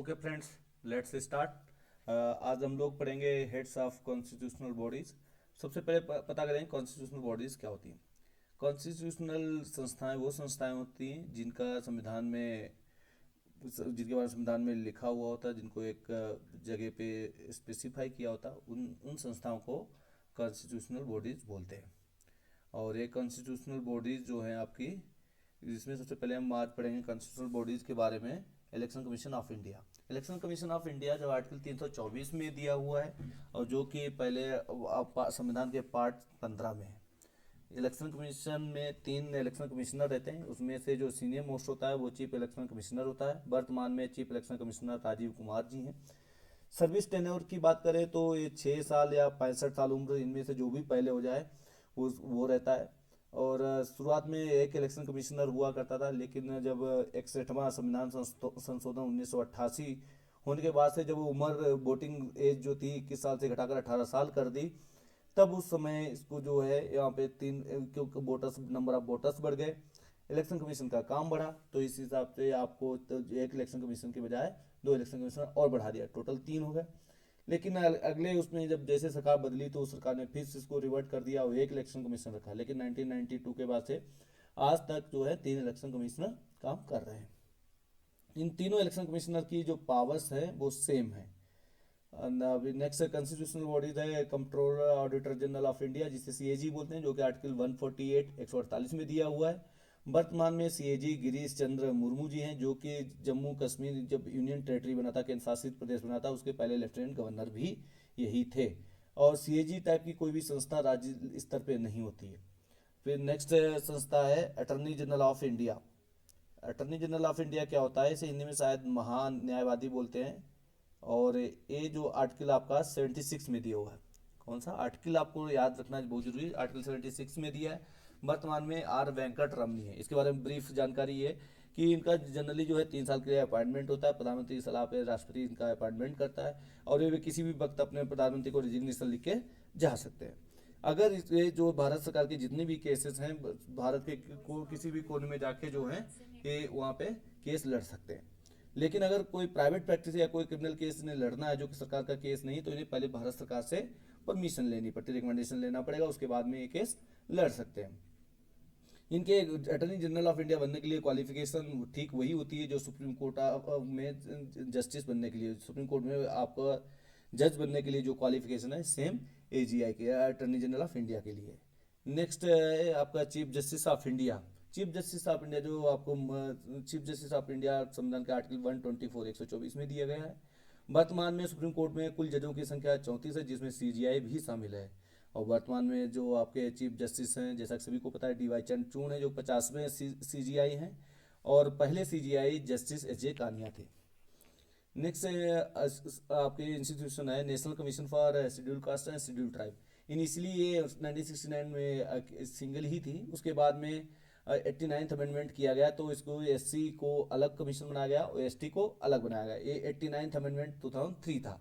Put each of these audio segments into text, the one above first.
Okay friends, let's start. आज हम लोग पढ़ेंगे हेड्स ऑफ कॉन्स्टिट्यूशनल बॉडीज। सबसे पहले पता करें कॉन्स्टिट्यूशनल बॉडीज क्या होती हैं। कॉन्स्टिट्यूशनल संस्थाएं वो संस्थाएं होती हैं जिनके बारे में संविधान में लिखा हुआ होता है, जिनको एक जगह पे स्पेसिफाई किया होता है, उन संस्थाओं को कॉन्स्टिट्यूशनल बॉडीज बोलते हैं। और ये कॉन्स्टिट्यूशनल बॉडीज जो हैं आपकी, जिसमें सबसे पहले हम बात पढ़ेंगे कॉन्स्टिट्यूशनल बॉडीज के बारे में। Election commission of India. Election commission of India जो आर्टिकल 324 में दिया हुआ है और जो कि पहले संविधान के पार्ट 15 में है। इलेक्शन कमीशन में 3 इलेक्शन कमिश्नर रहते हैं, उसमें से जो सीनियर मोस्ट होता है वो चीफ इलेक्शन कमिश्नर होता है। वर्तमान में chief election commissioner Rajiv Kumar ji हैं। सर्विस टेन्योर की बात करें तो ये 6 साल या 65 साल उम्र, इनमें से जो भी पहले हो जाए वो रहता है। और शुरुआत में एक इलेक्शन कमिश्नर हुआ करता था, लेकिन जब 61वां संविधान संशोधन 1988 होने के बाद से जब उम्र वोटिंग एज जो थी 21 साल से घटाकर 18 साल कर दी, तब उस समय इसको जो है यहाँ पे 3, क्योंकि वोटर्स नंबर ऑफ वोटर्स बढ़ गए, इलेक्शन कमीशन का काम बढ़ा, तो इस हिसाब से आपको तो एक इलेक्शन कमीशन के बजाय 2 इलेक्शन कमीशन और बढ़ा दिया, टोटल 3 हो गए। लेकिन अगले उसमें जब जैसे सरकार बदली तो उस सरकार ने फिर से इसको रिवर्ट कर दिया और एक इलेक्शन कमीशन रखा। लेकिन 1992 के बाद से आज तक जो है 3 इलेक्शन कमिश्नर काम कर रहे हैं। इन तीनों इलेक्शन कमिश्नर की जो पावर्स है वो सेम है। नेक्स्ट कॉन्स्टिट्यूशनल बॉडीज है controller auditor general of India, जिसे सीएजी बोलते हैं, जो कि आर्टिकल 148 148 में दिया हुआ है। वर्तमान में सीएजी गिरीश चंद्र मुर्मू जी हैं, जो कि जम्मू कश्मीर जब यूनियन टेरिटरी बना था, केंद्र शासित प्रदेश बना था, उसके पहले लेफ्टिनेंट गवर्नर भी यही थे। और सीएजी टाइप की कोई भी संस्था राज्य स्तर पे नहीं होती है। फिर नेक्स्ट संस्था है attorney general of India. Attorney general of India क्या होता है, इसे हिंदी में शायद महान न्यायवादी बोलते हैं। और ये जो आर्टिकल आपका 76 में दिया हुआ है, कौन सा आर्टिकल आपको याद रखना बहुत जरूरी है, आर्टिकल 76 में दिया है। वर्तमान में आर वेंकट रमनी है। इसके बारे में ब्रीफ जानकारी है कि इनका जनरली जो है 3 साल के लिए अपॉइंटमेंट होता है, प्रधानमंत्री की सलाह पे राष्ट्रपति इनका अपॉइंटमेंट करता है और ये किसी भी वक्त अपने प्रधानमंत्री को रिजिग्नेशन लिख के जा सकते हैं। अगर ये जो भारत सरकार के जितने भी केसेस हैं, भारत के किसी भी कोने में जाके जो है ये वहाँ पे केस लड़ सकते हैं। लेकिन अगर कोई प्राइवेट प्रैक्टिस या कोई क्रिमिनल केस इन्हें लड़ना है जो कि सरकार का केस नहीं, तो इन्हें पहले भारत सरकार से परमिशन लेनी पड़ती, रिकमेंडेशन लेना पड़ेगा, उसके बाद में ये केस लड़ सकते हैं। इनके अटर्नी जनरल ऑफ इंडिया बनने के लिए क्वालिफिकेशन ठीक वही होती है जो सुप्रीम कोर्ट में जस्टिस बनने के लिए, सुप्रीम कोर्ट में आपका जज बनने के लिए जो क्वालिफिकेशन है, सेम एजीआई के अटर्नी जनरल ऑफ इंडिया के लिए। नेक्स्ट है आपका chief justice of India. Chief justice of India जो आपको चीफ जस्टिस ऑफ इंडिया संविधान के आर्टिकल 124 124 में दिया गया है। वर्तमान में सुप्रीम कोर्ट में कुल जजों की संख्या 34 है, जिसमें सीजीआई भी शामिल है। और वर्तमान में जो आपके चीफ जस्टिस हैं, जैसा कि सभी को पता है, डीवाई चंद्रचूड़ हैं जो 50वें सीजीआई हैं, और पहले CJI justice H J Kania थे। नेक्स्ट आपके इंस्टीट्यूशन है national commission for schedule caste and schedule tribe. Initially ये 1969 में सिंगल ही थी, उसके बाद में 89th अमेंडमेंट किया गया तो इसको एससी को अलग कमीशन बनाया गया और एसटी को अलग बनाया गया। ये 89th अमेंडमेंट 2003 था।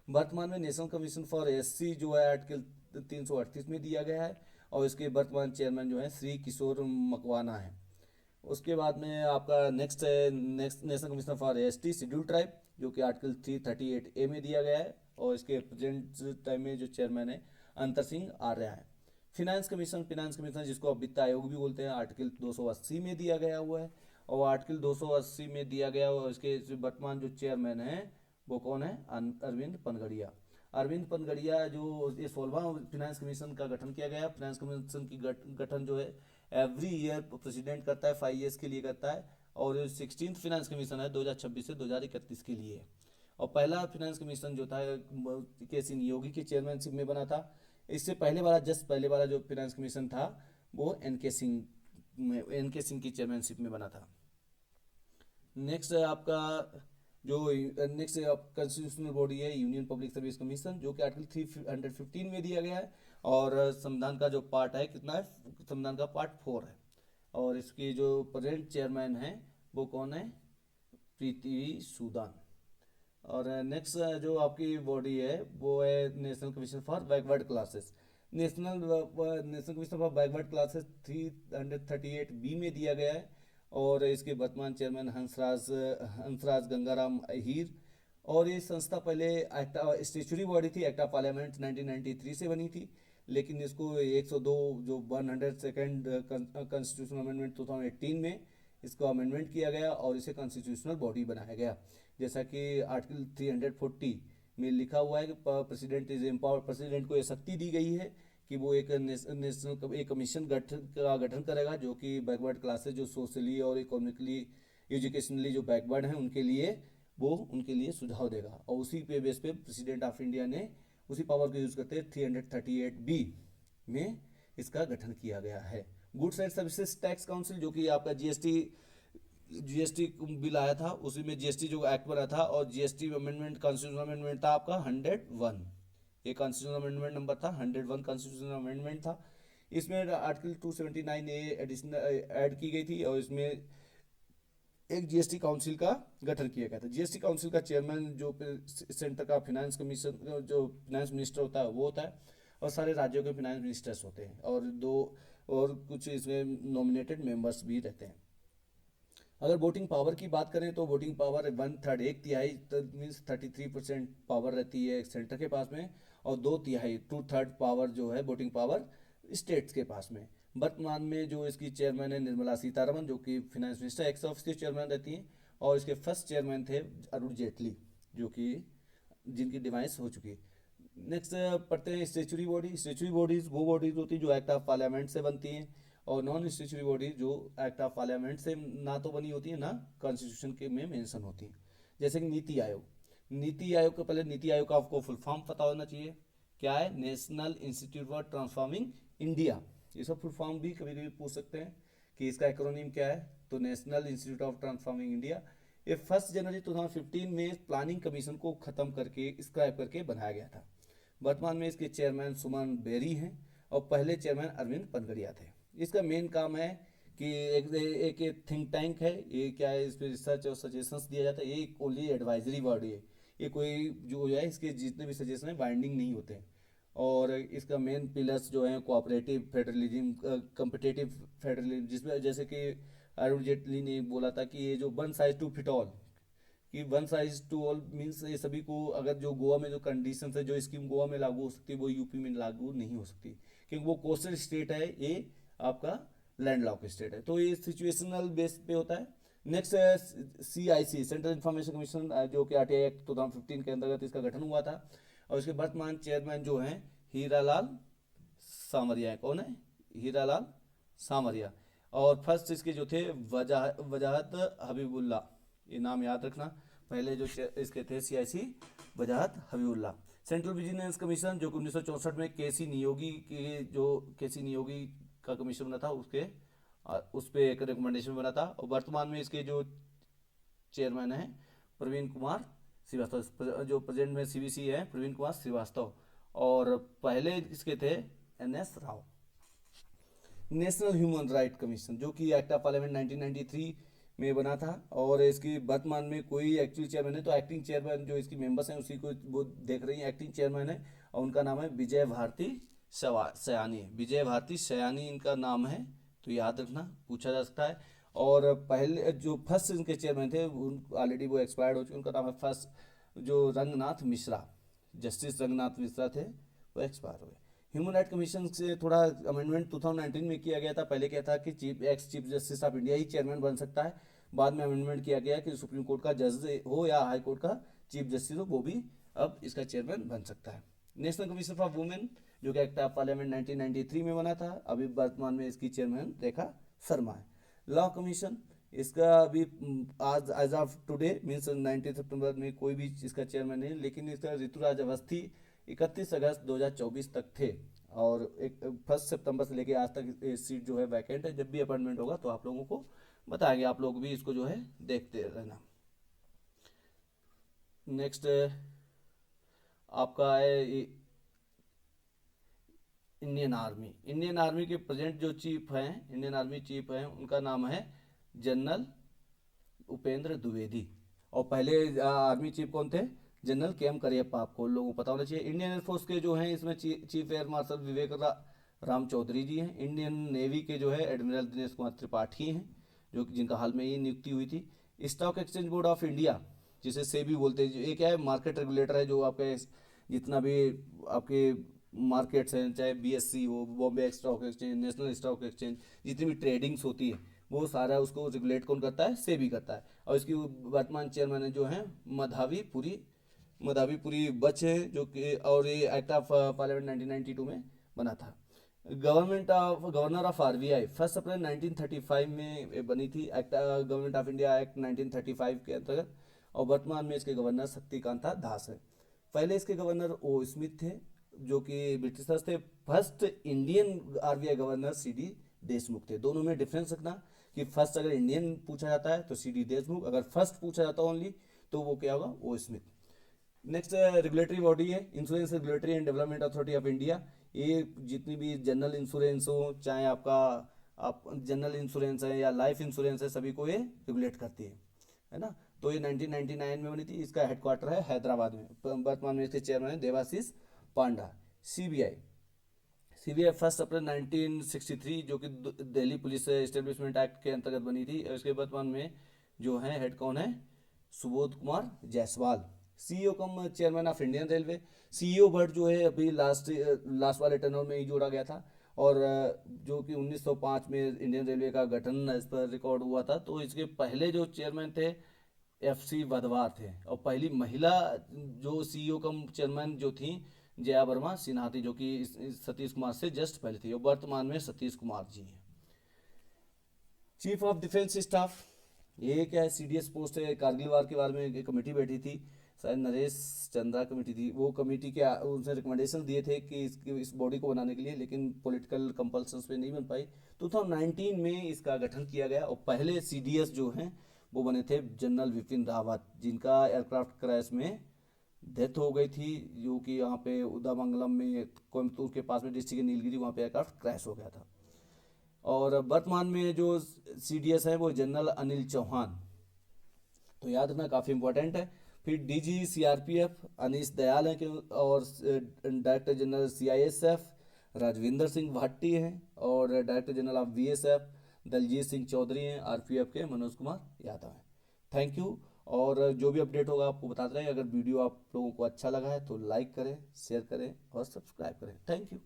वर्तमान में नेशनल कमीशन फॉर एससी जो है आर्टिकल 338 में दिया गया है और इसके वर्तमान चेयरमैन जो है श्री किशोर मकवाना है। उसके बाद में आपका नेक्स्ट है national commission for ST schedule tribe, जो कि आर्टिकल 338A में दिया गया है और इसके प्रेजेंट टाइम में जो चेयरमैन है अंतर सिंह आर्या है। फिनांस कमीशन जिसको आप वित्त आयोग भी बोलते हैं, आर्टिकल 280 में दिया गया हुआ है और आर्टिकल 280 में दिया गया हुआ, इसके वर्तमान जो चेयरमैन है वो कौन है, अरविंद पनगड़िया। अरविंद पनगड़िया जो ये 16वां फिनांस कमीशन का गठन किया गया। फिनांस कमीशन की गठन जो है एवरी ईयर प्रेसिडेंट करता है, 5 ईयर्स के लिए करता है। और 16th फिनांस कमीशन है 2026 से 2031 के लिए। और पहला फिनांस कमीशन जो था के सी नियोगी की चेयरमैनशिप में बना था। इससे पहले वाला जो फिनांस कमीशन था वो एन के सिंह की चेयरमैनशिप में बना था। नेक्स्ट आपका जो नेक्स्ट कॉन्स्टिट्यूशनल बॉडी है यूनियन पब्लिक सर्विस कमीशन, जो कि आर्टिकल 315 में दिया गया है और संविधान का जो पार्ट है कितना है, संविधान का पार्ट 4 है। और इसकी जो प्रेजेंट चेयरमैन है वो कौन है, प्रीति सूदान। और नेक्स्ट जो आपकी बॉडी है वो है national commission for backward classes. National commission for backward classes 338B में दिया गया है और इसके वर्तमान चेयरमैन हंसराज गंगाराम अहीर और ये संस्था पहले एक्ट स्टेचुरी बॉडी थी, एक्ट ऑफ पार्लियामेंट 1993 से बनी थी, लेकिन इसको 102 जो 102nd कॉन्स्टिट्यूशनल अमेंडमेंट 2018 में इसको अमेंडमेंट किया गया और इसे कॉन्स्टिट्यूशनल बॉडी बनाया गया। जैसा कि आर्टिकल 340 में लिखा हुआ है कि प्रेसिडेंट इज एम्पावर, प्रेसिडेंट को ये शक्ति दी गई है कि वो एक नेशनल एक कमीशन गठन करेगा जो कि बैकवर्ड क्लासेस जो सोशली और इकोनॉमिकली एजुकेशनली जो बैकवर्ड हैं उनके लिए सुझाव देगा। और उसी पे बेस पे प्रेसिडेंट ऑफ इंडिया ने उसी पावर को यूज करते 338B में इसका गठन किया गया है। Goods and services tax council जो कि आपका जीएसटी बिल आया था, उसी में जीएसटी जो एक्ट बना था और जीएसटी अमेंडमेंट कॉन्स्टिट्यूशनल अमेंडमेंट था आपका 101, ये कॉन्स्टिट्यूशनल अमेंडमेंट नंबर था 101 कॉन्स्टिट्यूशनल अमेंडमेंट था। इसमें आर्टिकल 279A एडिशनल ऐड की गई थी और इसमें एक जीएसटी काउंसिल का गठन किया गया था। जीएसटी काउंसिल का चेयरमैन जो सेंटर का फाइनेंस कमीशन जो फाइनेंस मिनिस्टर होता है वो होता है और सारे राज्यों के फाइनेंस मिनिस्टर्स होते हैं और कुछ इसमें नॉमिनेटेड मेंबर्स भी रहते हैं। अगर वोटिंग पावर की बात करें तो वोटिंग पावर 1/3 एक तिहाई मीन्स 33% पावर रहती है सेंटर के पास में और 2/3 2/3 पावर जो है वोटिंग पावर स्टेट्स के पास में। वर्तमान में जो इसकी चेयरमैन है निर्मला सीतारमन जो कि फाइनेंस मिनिस्टर एक्स ऑफिस की चेयरमैन रहती हैं और इसके फर्स्ट चेयरमैन थे अरुण जेटली जो कि जिनकी डिवाइस हो चुकी है। नेक्स्ट पढ़ते हैं स्टेचुरी बॉडी। स्टेचुरी बॉडीज वो बॉडीज होती है जो एक्ट ऑफ पार्लियामेंट से बनती हैं और नॉन स्टेचुरी बॉडी जो एक्ट ऑफ पार्लियामेंट से ना तो बनी होती है ना कॉन्स्टिट्यूशन के में मेंशन होती है। जैसे कि नीति आयोग, नीति आयोग का पहले नीति आयोग का आपको फुल फॉर्म पता होना चाहिए, क्या है? National institute for transforming India. ये सब फुल फॉर्म भी कभी कभी पूछ सकते हैं कि इसका एक्रोनिम क्या है, तो national institute of transforming India. ये 1 जनवरी 2015 में प्लानिंग कमीशन को खत्म करके स्क्रैप करके बनाया गया था। वर्तमान में इसके चेयरमैन सुमन बेरी हैं और पहले चेयरमैन अरविंद पनगड़िया थे। इसका मेन काम है कि एक थिंक टैंक है, ये क्या है, इस पर रिसर्च और सजेशंस दिया जाता है। ये ओनली एडवाइजरी बॉडी है, ये कोई जो है इसके जितने भी सजेशन है बाइंडिंग नहीं होते हैं। और इसका मेन पिलर्स जो हैं कोऑपरेटिव फेडरलिज्म, कम्पिटेटिव फेडरलिज्म, जिसमें जैसे कि अरुण जेटली ने बोला था कि ये जो one size to fit all, कि one size to all means ये सभी को, अगर जो गोवा में जो कंडीशन है जो स्कीम गोवा में लागू हो सकती है वो यूपी में लागू नहीं हो सकती क्योंकि वो कोस्टल स्टेट है, ये आपका लैंड लॉक स्टेट है, तो ये सिचुएशनल बेस पे होता है। Next CIC central information commission जो कि RTI एक्ट 2015 के अंतर्गत इसका गठन हुआ था और इसके वर्तमान चेयरमैन जो हैं हीरालाल सामरिया। कौन है? हीरालाल सामरिया। और फर्स्ट इसके जो थे वजाहत हबीबुल्ला, ये नाम याद रखना। पहले जो इसके थे CIC वजाहत हबीबुल्ला। सेंट्रल विजिलेंस कमीशन जो कि 1964 में केसी नियोगी का कमीशन बना था उस पर एक रिकमेंडेशन बना था और वर्तमान में इसके जो चेयरमैन हैं प्रवीण कुमार श्रीवास्तव, जो प्रेजेंट में CVC है प्रवीण कुमार श्रीवास्तव और पहले इसके थे NS Rao. National human right commission जो कि एक्ट ऑफ पार्लियामेंट 1993 में बना था और इसकी वर्तमान में कोई एक्चुअल चेयरमैन है, तो एक्टिंग चेयरमैन जो इसकी मेंबर्स हैं उसी को वो देख रही हैं, एक्टिंग चेयरमैन है और उनका नाम है विजय भारती सयानी। विजय भारती सयानी इनका नाम है, तो याद रखना, पूछा जा सकता है। और पहले जो फर्स्ट इनके चेयरमैन थे ऑलरेडी वो एक्सपायर्ड हो चुके, उनका नाम है फर्स्ट जो रंगनाथ मिश्रा, जस्टिस रंगनाथ मिश्रा थे, वो एक्सपायर हो गए। ह्यूमन राइट कमीशन से थोड़ा अमेंडमेंट 2019 में किया गया था। पहले क्या था कि ex chief justice of India he chairman बन सकता है, बाद में अमेंडमेंट किया गया कि सुप्रीम कोर्ट का जज हो या हाई कोर्ट का चीफ जस्टिस हो वो भी अब इसका चेयरमैन बन सकता है। नेशनल कमीशन फॉर वुमेन जो कि एक्ट ऑफ पार्लियामेंट 1993 में बना था, अभी वर्तमान में इसकी चेयरमैन रेखा शर्मा है। लॉ कमीशन इसका अभी एज ऑफ टुडे मीन्स 19 सितंबर में कोई भी इसका चेयरमैन नहीं, लेकिन इसका ऋतुराज अवस्थी 31 अगस्त 2024 तक थे और 1 सितंबर से लेकर आज तक सीट जो है वैकेंट है। जब भी अपॉइंटमेंट होगा तो आप लोगों को बताएंगे, आप लोग भी इसको जो है देखते रहना। नेक्स्ट आपका है इंडियन आर्मी के प्रेजेंट जो चीफ हैं, इंडियन आर्मी चीफ हैं, उनका नाम है जनरल उपेंद्र द्विवेदी और पहले आर्मी चीफ कौन थे? जनरल KM करियप्पा, आपको लोगों को पता होना चाहिए। इंडियन एयरफोर्स के जो हैं इसमें चीफ एयर मार्शल विवेक राम चौधरी जी हैं। इंडियन नेवी के जो है एडमिरल दिनेश कुमार त्रिपाठी हैं जो जिनका हाल में ही नियुक्ति हुई थी। Stock exchange board of India जिसे सेबी बोलते हैं। ये क्या है, मार्केट रेगुलेटर है, जो आपके जितना भी आपके मार्केट्स हैं, चाहे बीएससी हो, Bombay stock exchange, national stock exchange, जितनी भी ट्रेडिंग्स होती है वो सारा उसको रेगुलेट कौन करता है, सेबी करता है। और इसकी वर्तमान चेयरमैन जो हैं मधावी पुरी बच है, जो कि, और ये एक्ट ऑफ पार्लियामेंट 1992 में बना था। गवर्नर ऑफ आरबीआई 1 अप्रैल 1935 में बनी थी, act government of India act 1935 के अंतर्गत। और वर्तमान में इसके गवर्नर शक्तिकांता दास है। पहले इसके गवर्नर ओ स्मिथ थे, जो कि ब्रिटिशर्स थे। First Indian RBI governor CD Deshmukh थे। दोनों में डिफरेंस रखना कि फर्स्ट अगर इंडियन पूछा जाता है तो सीडी देशमुख, अगर फर्स्ट पूछा जाता है ओनली तो वो क्या होगा, ओ स्मिथ। नेक्स्ट रेगुलेटरी बॉडी है insurance regulatory and development authority of India. ये जितनी भी जनरल इंश्योरेंस हो, चाहे आपका आप जनरल इंश्योरेंस है या लाइफ इंश्योरेंस है, सभी को ये रेगुलेट करती है ना। तो ये 1999 में बनी थी। इसका हेडक्वार्टर है हैदराबाद में। वर्तमान में इसके चेयरमैन है देवाशीष पांडा। सीबीआई 1 अप्रैल 1963, जो कि दिल्ली पुलिस एस्टेब्लिशमेंट एक्ट के अंतर्गत बनी थी। इसके वर्तमान में जो है हेड कौन है, Subodh Kumar Jaiswal. CEO come chairman of Indian railway. CEO word जो है अभी लास्ट वाले टर्नओवर में ही जोड़ा गया था। और जो कि 1905 में इंडियन रेलवे का गठन इस पर रिकॉर्ड हुआ था। तो इसके पहले जो चेयरमैन थे एफसी वधवार थे। और पहली महिला जो सीईओ कम चेयरमैन जो थी जया वर्मा सिन्हा थी, जो कि सतीश कुमार से जस्ट पहले थी। और वर्तमान में सतीश कुमार जी हैं। चीफ ऑफ डिफेंस स्टाफ, ये क्या है, सीडीएस पोस्ट है। कारगिल वार के बारे में एक कमेटी बैठी थी, शायद नरेश चंद्रा कमेटी थी। वो कमेटी के उसने रिकमेंडेशन दिए थे कि इस बॉडी को बनाने के लिए, लेकिन पॉलिटिकल कंपल्सन्स पे नहीं बन पाई। 2019 में इसका गठन किया गया। और पहले सीडीएस जो हैं वो बने थे जनरल विपिन रावत, जिनका एयरक्राफ्ट क्रैश में डेथ हो गई थी, जो कि यहाँ पे उदामंगलम में, कोयम्बतूर के पास में डिस्ट्रिक्ट नीलगिरी, वहाँ पे एयरक्राफ्ट क्रैश हो गया था। और वर्तमान में जो सीडीएस है वो जनरल अनिल चौहान। तो याद रखना, काफ़ी इंपॉर्टेंट है। फिर डीजी सीआरपीएफ अनीश दयाल हैं और director general CISF Rajvinder Singh Bhatti हैं। और director general of BSF Daljeet Singh Chaudhary हैं। आरपीएफ के मनोज कुमार यादव हैं। Thank you. और जो भी अपडेट होगा आपको बताते रहें। अगर वीडियो आप लोगों को अच्छा लगा है तो लाइक करें, शेयर करें और सब्सक्राइब करें। Thank you.